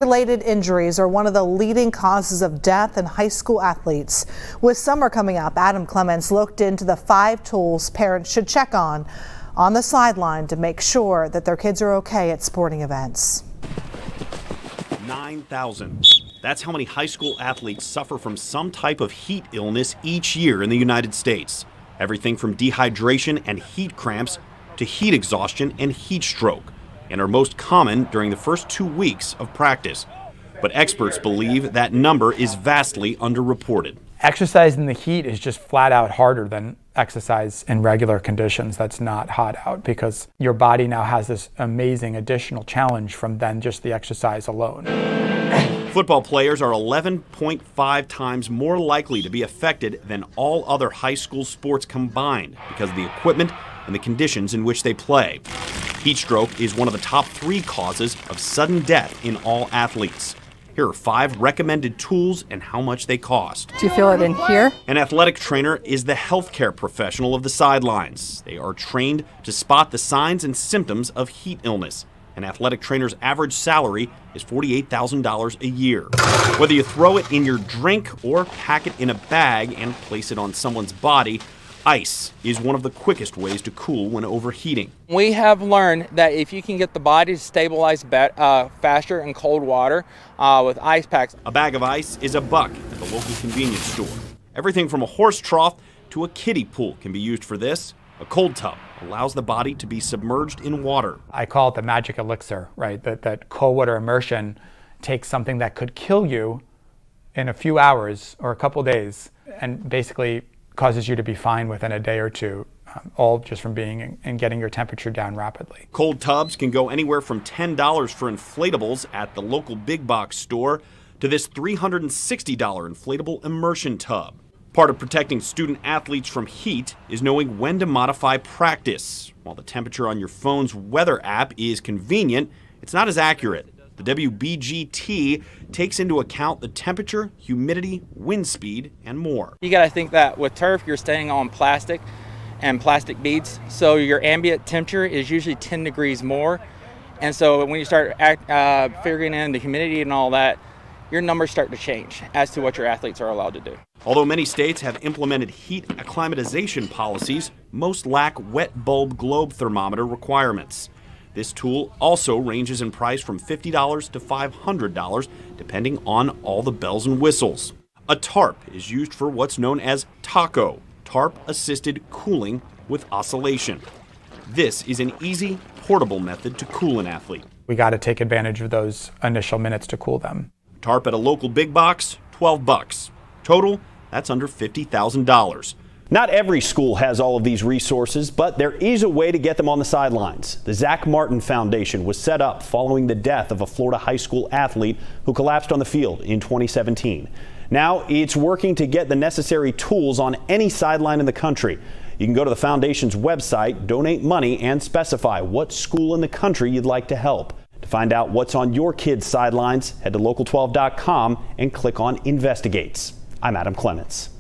Related injuries are one of the leading causes of death in high school athletes. With summer coming up, Adam Clements looked into the 5 tools parents should check on the sideline to make sure that their kids are okay at sporting events. 9,000. That's how many high school athletes suffer from some type of heat illness each year in the United States. Everything from dehydration and heat cramps to heat exhaustion and heat stroke, and are most common during the first 2 weeks of practice. But experts believe that number is vastly underreported. Exercise in the heat is just flat out harder than exercise in regular conditions that's not hot out, because your body now has this amazing additional challenge from then just the exercise alone. Football players are 11.5 times more likely to be affected than all other high school sports combined because of the equipment and the conditions in which they play. Heat stroke is one of the top 3 causes of sudden death in all athletes. Here are 5 recommended tools and how much they cost. Do you feel it in here? An athletic trainer is the healthcare professional of the sidelines. They are trained to spot the signs and symptoms of heat illness. An athletic trainer's average salary is $48,000 a year. Whether you throw it in your drink or pack it in a bag and place it on someone's body, ice is one of the quickest ways to cool when overheating. We have learned that if you can get the body to stabilize faster in cold water with ice packs. A bag of ice is $1 at the local convenience store. Everything from a horse trough to a kiddie pool can be used for this. A cold tub allows the body to be submerged in water. I call it the magic elixir, right? That cold water immersion takes something that could kill you in a few hours or a couple days and basically causes you to be fine within a day or two, all just from being and getting your temperature down rapidly. Cold tubs can go anywhere from $10 for inflatables at the local big box store to this $360 inflatable immersion tub. Part of protecting student athletes from heat is knowing when to modify practice. While the temperature on your phone's weather app is convenient, it's not as accurate. The WBGT takes into account the temperature, humidity, wind speed, and more. You got to think that with turf, you're staying on plastic and plastic beads, so your ambient temperature is usually 10 degrees more. And so when you start figuring in the humidity and all that, your numbers start to change as to what your athletes are allowed to do. Although many states have implemented heat acclimatization policies, most lack wet bulb globe thermometer requirements. This tool also ranges in price from $50 to $500, depending on all the bells and whistles. A tarp is used for what's known as TACO, tarp-assisted cooling with oscillation. This is an easy, portable method to cool an athlete. We got to take advantage of those initial minutes to cool them. Tarp at a local big box, $12. Total, that's under $50,000. Not every school has all of these resources, but there is a way to get them on the sidelines. The Zach Martin Foundation was set up following the death of a Florida high school athlete who collapsed on the field in 2017. Now it's working to get the necessary tools on any sideline in the country. You can go to the foundation's website, donate money, and specify what school in the country you'd like to help. To find out what's on your kids' sidelines, head to local12.com and click on Investigates. I'm Adam Clements.